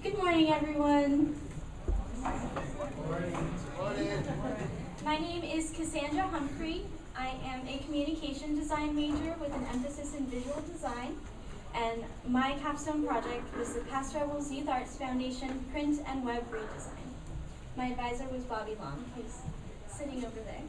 Good morning, everyone. My name is Cassandra Humphrey. I am a communication design major with an emphasis in visual design, and my capstone project was the Paso Youth Arts Foundation print and web redesign. My advisor was Bobby Long, who's sitting over there.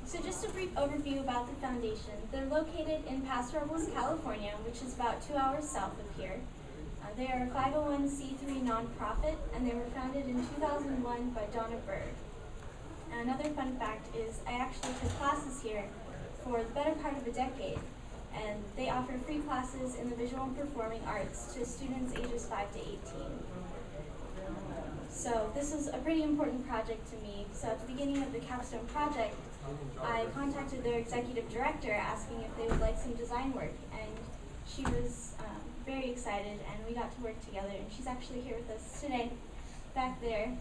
So just a brief overview about the foundation. They're located in Paso, California, which is about 2 hours south of here. They are a 501c3 nonprofit, and they were founded in 2001 by Donna Bird. And another fun fact is I actually took classes here for the better part of a decade, and they offer free classes in the visual and performing arts to students ages 5 to 18. So this is a pretty important project to me. So at the beginning of the capstone project, I contacted their executive director asking if they would like some design work, and she was very excited, and we got to work together, and she's actually here with us today, back there.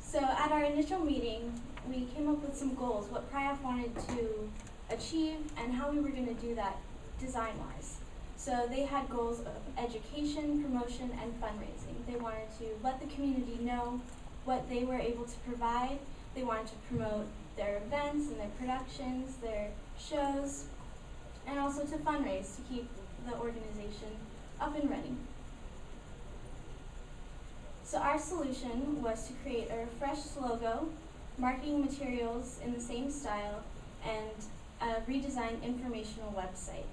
So at our initial meeting, we came up with some goals, what PRIAF wanted to achieve, and how we were going to do that design-wise. So they had goals of education, promotion, and fundraising. They wanted to let the community know what they were able to provide. They wanted to promote their events and their productions, their shows, and also to fundraise to keep the organization up and running. So our solution was to create a refreshed logo, marketing materials in the same style, and a redesigned informational website.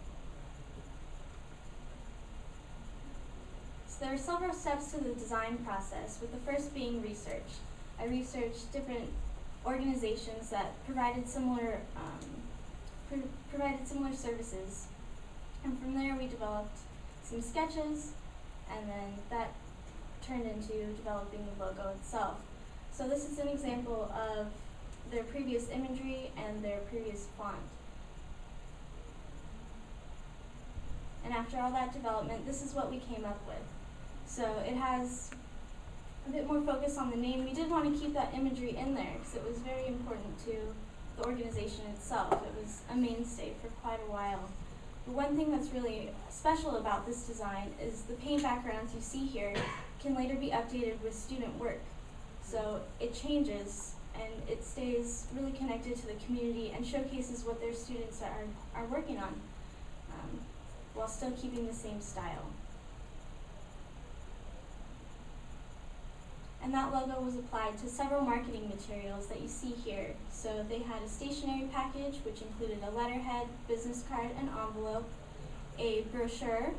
So there are several steps to the design process, with the first being research. I researched different organizations that provided similar services, and from there we developed some sketches, and then that turned into developing the logo itself. So this is an example of their previous imagery and their previous font. And after all that development, this is what we came up with. So it has a bit more focus on the name. We did want to keep that imagery in there because it was very important to the organization itself. It was a mainstay for quite a while. But one thing that's really special about this design is the paint backgrounds you see here can later be updated with student work. So it changes and it stays really connected to the community and showcases what their students are working on, while still keeping the same style. And that logo was applied to several marketing materials that you see here. So they had a stationery package, which included a letterhead, business card, and envelope, a brochure,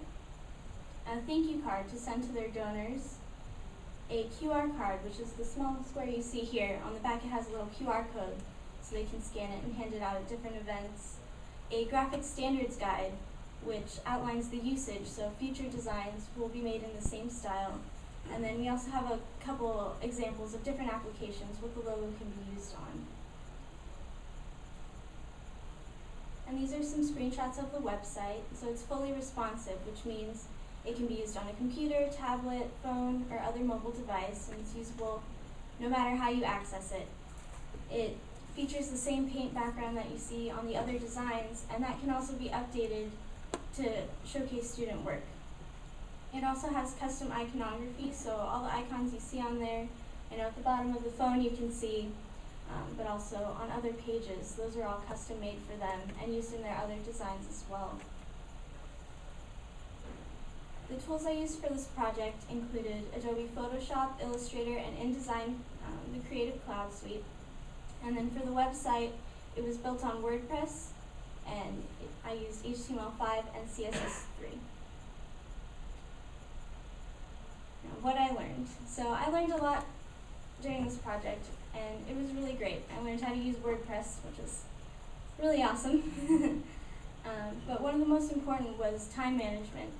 a thank you card to send to their donors, a QR card, which is the small square you see here. On the back it has a little QR code, so they can scan it and hand it out at different events, a graphic standards guide, which outlines the usage, so future designs will be made in the same style. And then we also have a couple examples of different applications what the logo can be used on. And these are some screenshots of the website. So it's fully responsive, which means it can be used on a computer, tablet, phone, or other mobile device, and it's usable no matter how you access it. It features the same paint background that you see on the other designs, and that can also be updated to showcase student work. It also has custom iconography, so all the icons you see on there, and at the bottom of the phone you can see, but also on other pages. Those are all custom made for them and used in their other designs as well. The tools I used for this project included Adobe Photoshop, Illustrator, and InDesign, the Creative Cloud suite. And then for the website, it was built on WordPress, and I used HTML5 and CSS3. What I learned. So I learned a lot during this project, and it was really great. I learned how to use WordPress, which is really awesome. But one of the most important was time management.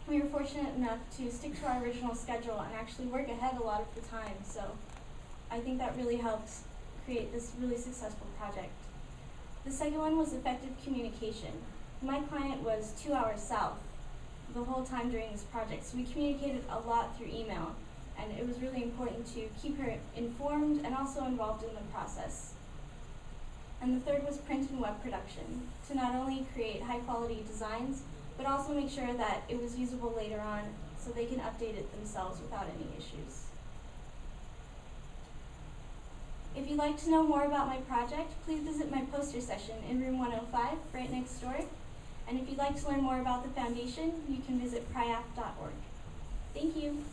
We were fortunate enough to stick to our original schedule and actually work ahead a lot of the time, so I think that really helped create this really successful project. The second one was effective communication. My client was 2 hours south the whole time during this project, so we communicated a lot through email, and it was really important to keep her informed and also involved in the process. And the third was print and web production, to not only create high quality designs, but also make sure that it was usable later on so they can update it themselves without any issues. If you'd like to know more about my project, please visit my poster session in room 105, right next door. And if you'd like to learn more about the foundation, you can visit priap.org. Thank you.